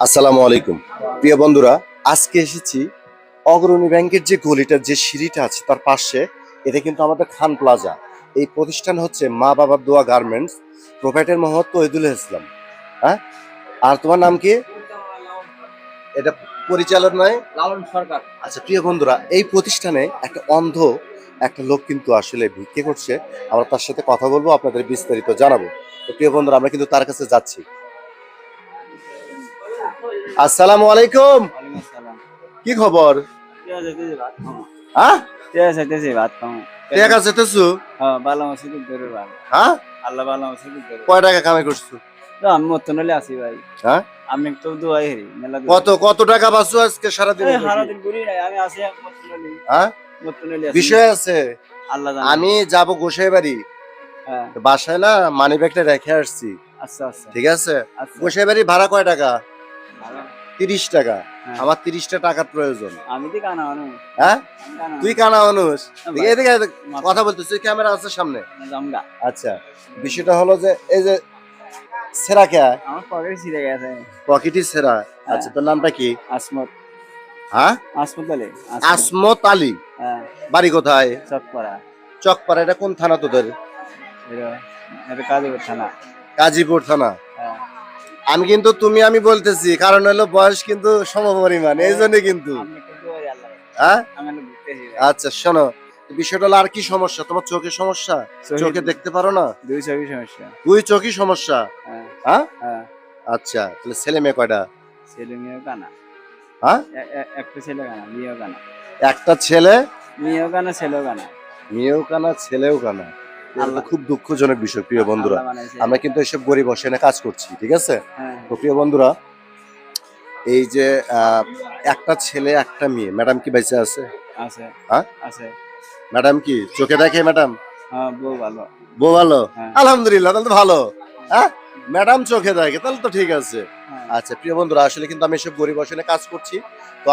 আসসালামু আলাইকুম প্রিয় বন্ধুরা, আজকে এসেছি অগ্রণী ব্যাংকের যে গলিটার যে সিঁড়িটা আছে তার পাশে। এটা কিন্তু আমাদের খান প্লাজা। এই প্রতিষ্ঠান হচ্ছে মা বাবার দোয়া গার্মেন্টস, প্রোপাইটার মোহাম্মদ তহিদুল ইসলাম। হ্যাঁ, আর তোমার নাম কি? এটা পরিচালক নয়, লালন সরকার। আচ্ছা প্রিয় বন্ধুরা, এই প্রতিষ্ঠানে একটা অন্ধ একটা লোক কিন্তু আসলে ভিক্ষে করছে। আমরা তার সাথে কথা বলবো, আপনাদের বিস্তারিত জানাবো। তো প্রিয় বন্ধুরা, আমরা কিন্তু তার কাছে যাচ্ছি। আসসালামু আলাইকুম, ওয়ালাইকুম আসসালাম। কি খবর? ঠিক আছে, দিদি ভাত খাও। হ্যাঁ, ঠিক আছে, দিদি ভাত খাও। টাকা যেতেছো? হ্যাঁ, ভালো মাসে খুব ধরে ভালো। হ্যাঁ, আল্লাহ ভালো মাসে খুব ধরে। কয় টাকা কামাই করছো? তো আমি মতন হলে আসি ভাই। হ্যাঁ, আমি তো দোয়াই হেরি মেলা দোয়া। কত কত টাকা বাঁচো আজকে সারাদিন? এই সারাদিন ঘুরি নাই, আমি আসি মতন হলে। হ্যাঁ, মতন হলে আসি। বিষয় আছে। আল্লাহ জানে। আমি যাব গোসাই বাড়ি, হ্যাঁ, বাসায় না মানি ব্যাগটা রেখে আসছি। আচ্ছা আচ্ছা। ঠিক আছে, আচ্ছা। গোসাই বাড়ি ভাড়া কয় টাকা? ভালো। 30 টাকা। হ্যাঁ। আমার 30টা টাকার প্রয়োজন। আমি তো কানা মানুষ। হ্যাঁ, আমি কানা তুই কানা মানুষ। ভাই। এদিকে এদিকে কথা বলতেছিস, ক্যামেরা আছে সামনে। মানুষ। জামগা। আচ্ছা, বিষয়টা হলো যে এই যে সেরা কে, আমার পকেট ছিঁড়ে গেছে। পকেটই সেরা। আচ্ছা, তোর নামটা কি? আসমত। হ্যাঁ, আসমত আলী। আসমত আলী। হ্যাঁ, বাড়ি কোথায়? চকপাড়া। চকপাড়া। এটা কোন থানা তোদের? এটা কাজীপুর থানা। গাজীপুর থানা। হ্যাঁ। আমি বলতেছি, কারণ হলো বয়স কিন্তু সমপরিমাণ, এই জন্য কিন্তু। আমি একটু দৌড়াই আল্লাহ। হ্যাঁ, আমি একটু ঘুরতেছি ভাই। আচ্ছা শোনো, বিষয়টা হলো আর কি সমস্যা? তোমার চোখের সমস্যা? চোখে- চোখে দেখতে পারো না? দুই ছবি সমস্যা। দুই চোখই সমস্যা? হ্যাঁ। হ্যাঁ, হ্যাঁ। আচ্ছা, তাহলে ছেলে মেয়ে কয়টা? ছেলে মেয়েও কানা। হ্যাঁ, একটা ছেলে কানা, মেয়েও কানা। একটা ছেলে, মেয়েও কানা, ছেলেও কানা। মেয়েও কানা ছেলেও কানা। এটা তো খুব দুঃখজনক বিষয় প্রিয় বন্ধুরা। আল্লাহ বানাইছে। আমরা কিন্তু এসব গরিব অসহায় কাজ করছি, ঠিক আছে? হ্যাঁ। তো প্রিয় বন্ধুরা, এই যে একটা ছেলে একটা মেয়ে, ম্যাডাম কি বেঁচে আছে? আছে। হ্যাঁ, আছে। ম্যাডাম কি চোখে দেখে? ম্যাডাম হ্যাঁ, বউ ভালো। বউ ভালো? হ্যাঁ। আলহামদুলিল্লাহ, তাহলে তো ভালো। হ্যাঁ, ম্যাডাম চোখে দেখে, তাহলে তো ঠিক আছে। হ্যাঁ। আচ্ছা প্রিয় বন্ধুরা, আসলে কিন্তু আমি এসব গরিব অসহায় কাজ করছি। তো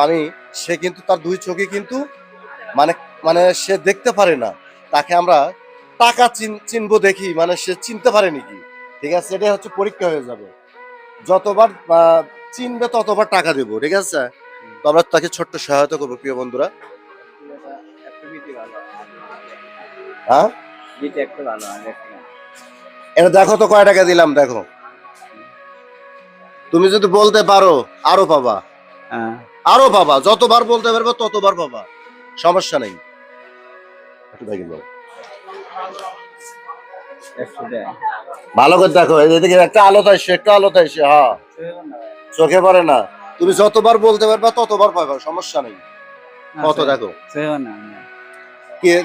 সে কিন্তু তার দুই চোখে কিন্তু মানে মানে সে দেখতে পারে না। তাকে আমরা টাকা চিনবো দেখি, মানে সে চিনতে পারে নাকি। ঠিক আছে, এটা হচ্ছে পরীক্ষা হয়ে যাবে। যতবার চিনবে ততবার টাকা দেবো, ঠিক আছে? তো আমরা তাকে ছোট্ট সহায়তা করবো প্রিয় বন্ধুরা। একটা বিটি ভালো। হ্যাঁ, বিটি একটা ভালো, আর একটা না। এটা দেখো তো কয় টাকা দিলাম, দেখো। তুমি যদি বলতে পারো আরো পাবা, হ্যাঁ। আরো পাবা, যতবার বলতে পারবে ততবার পাবা, সমস্যা নেই। একটু দেখে দাও। 100 টাকা। ভালো করে দেখো, এদিকে একটা আলোতে আসছে, একটা আলোতে আসছে। হ্যাঁ, চোখে পড়ে না। তুমি যতবার বলতে পারবা ততবার পাবা, সমস্যা নেই। কত দেখো।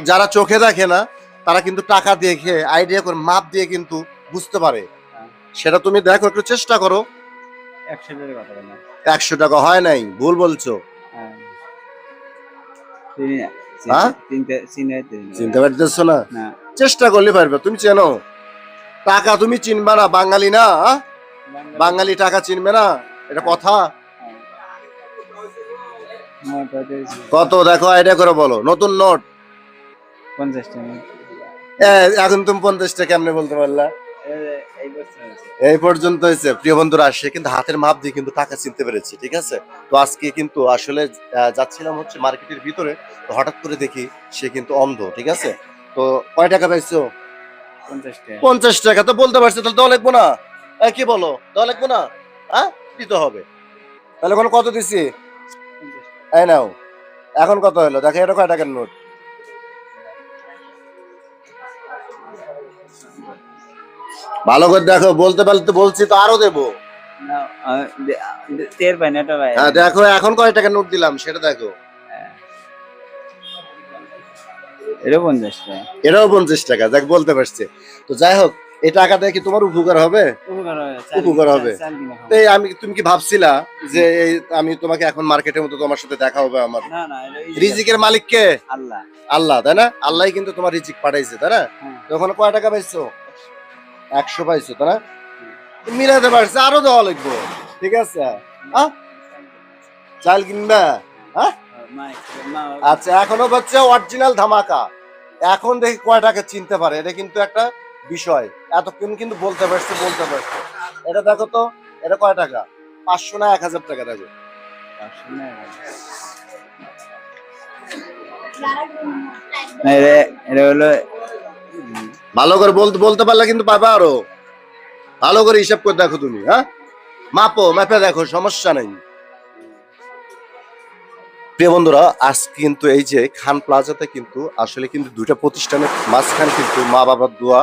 যারা চোখে দেখে না তারা কিন্তু টাকা দেখে আইডিয়া করে মাপ দিয়ে কিন্তু বুঝতে পারে। সেটা তুমি দেখো, একটু চেষ্টা করো। 100 টাকা কথা বললাম। 100 টাকা হয় নাই, ভুল বলছো। হ্যাঁ। চিনি না। হ্যাঁ? চিনতে পারতেছো না? না। চেষ্টা করলে পারবে, তুমি চেনো। টাকা তুমি চিনবা না, বাঙালি না? বাঙালি টাকা চিনবে না, এটা কথা? কত দেখো, আইডিয়া করে বলো। নতুন নোট 50 টাকা। এখন তুমি 50 টাকা কেমনে বলতে পারলা? এই বছর আছে। এই পর্যন্ত হয়েছে প্রিয় বন্ধুরা। সে কিন্তু হাতের মাপ দিয়ে কিন্তু টাকা চিনতে পেরেছে, ঠিক আছে? তো আজকে কিন্তু আসলে যাচ্ছিলাম হচ্ছে মার্কেটের ভিতরে, তো হঠাৎ করে দেখি সে কিন্তু অন্ধ, ঠিক আছে? তো কয় টাকা পাইছো? 50 টাকা। 50 টাকা। তো বলতে পারছো, তাহলে দেওয়া লাগবো না? কি বলো, দেওয়া লাগবো না? হ্যাঁ, দিতে হবে। তাহলে এখন কত দিছি? 50 এই নাও, এখন কত হলো দেখো। এটা কয় টাকার নোট? ভালো করে দেখো, বলতে পারলে তো বলছি তো আরো দেবো। না, টের পাই না এটা ভাই। হ্যাঁ দেখো, এখন কয় টাকার নোট দিলাম সেটা দেখো। এটা 50 টাকা। এটাও 50 টাকা। দেখ, বলতে পারছে। তো যাই হোক, এই টাকাটা কি তোমার উপকার হবে? উপকার হবে। তুমি কি ভাবছিলা যে আমি তোমাকে এখন মার্কেটের মতো তোমার সাথে দেখা হবে আমার? না না, রিজিকের মালিক কে? আল্লাহ। আল্লাহ, তাই না? আল্লাহ কিন্তু তোমার রিজিক পাঠাইছে, তাই না? হ্যাঁ। তখন কয় টাকা পাইছো? 100 পাইছো, তাই না? মিলাতে পারছে, আরো দেওয়া লাগবে, ঠিক আছে? হ্যাঁ, চাল কিনবা? হ্যাঁ, আচ্ছা, এখনো হচ্ছে অরিজিনাল ধামাকা। এখন দেখি কয় টাকা চিনতে পারে, এটা কিন্তু একটা বিষয়। এতক্ষণ কিন্তু বলতে পারছে। এটা দেখো তো, এটা কয় টাকা? 500 না 1000 টাকা দেখো। 500 না 1000? না, এটা হলো ভালো করে বলতে বলতে পারলে কিন্তু পাবা আরো। ভালো করে হিসাব করে দেখো তুমি, হ্যাঁ মাপে দেখো, সমস্যা নেই। প্রিয় বন্ধুরা, আজ কিন্তু এই যে খান প্লাজাতে কিন্তু আসলে কিন্তু দুইটা প্রতিষ্ঠানের মাঝখানে কিন্তু মা বাবার দোয়া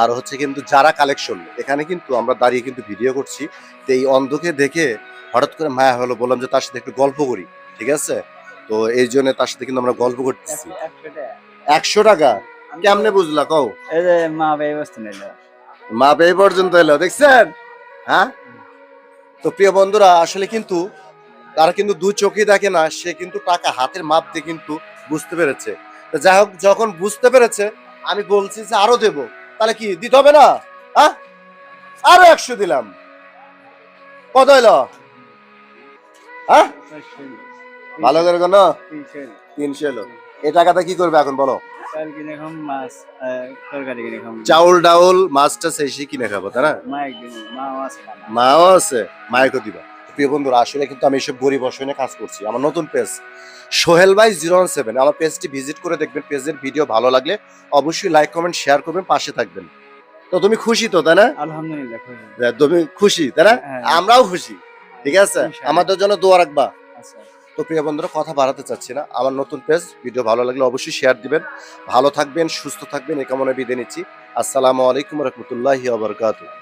আর হচ্ছে কিন্তু যারা কালেকশন, এখানে কিন্তু আমরা দাঁড়িয়ে কিন্তু ভিডিও করছি। তো এই অন্ধকে দেখে হঠাৎ করে মায়া হলো, বললাম যে তার সাথে একটু গল্প করি, ঠিক আছে? তো এই জন্য তার সাথে কিন্তু আমরা গল্প করতেছি। 100 টাকা। 100 টাকা কেমনে বুঝলা কও? এই যে মা ভাই বস্তু নিল। মা এই পর্যন্ত এলো, দেখছেন? হ্যাঁ, তো প্রিয় বন্ধুরা, আসলে কিন্তু তারা কিন্তু দুই চোখে দেখে না, সে কিন্তু টাকা হাতের মাপ দিয়ে কিন্তু বুঝতে পেরেছে। তো যাই হোক, যখন বুঝতে পেরেছে আমি বলছি যে আরো দেব, তাহলে কি দিতে হবে না? হ্যাঁ, আরো 100 দিলাম। কত হইলো? হ্যাঁ, ভালো করে কোন 300 এলো। এই টাকাটা কি করবে এখন বলো? চাল কিনে খাম, মাছ তরকারি কিনে খাম। চাউল ডাউল মাছটা সেই কিনে খাবো, তাই না? মা একদিন মা আছে না। মাও আছে, মায়েরকে দিবা। প্রিয় বন্ধুরা, আসলে কিন্তু আমি এসব গরিব অসহায় কাজ করছি। আমার নতুন পেজ সোহেল ভাই 017, আমার পেজটি ভিজিট করে দেখবেন। পেজের ভিডিও ভালো লাগলে অবশ্যই লাইক কমেন্ট শেয়ার করবেন, পাশে থাকবেন। তো তুমি খুশি তো, তাই না? আলহামদুলিল্লাহ খুশি। তুমি খুশি, তাই না? হ্যাঁ। আমরাও খুশি, ঠিক আছে? ইনশাআল্লাহ। আমাদের জন্য দোয়া রাখবা। আচ্ছা। তো প্রিয় বন্ধুরা, কথা বাড়াতে চাচ্ছি না। আমার নতুন পেজ, ভিডিও ভালো লাগলে অবশ্যই শেয়ার দিবেন। ভালো থাকবেন, সুস্থ থাকবেন, এই কামনায় বিদায় নিচ্ছি। আসসালামু আলাইকুম রহমতুল্লাহি ওয়া বারাকাতুহু।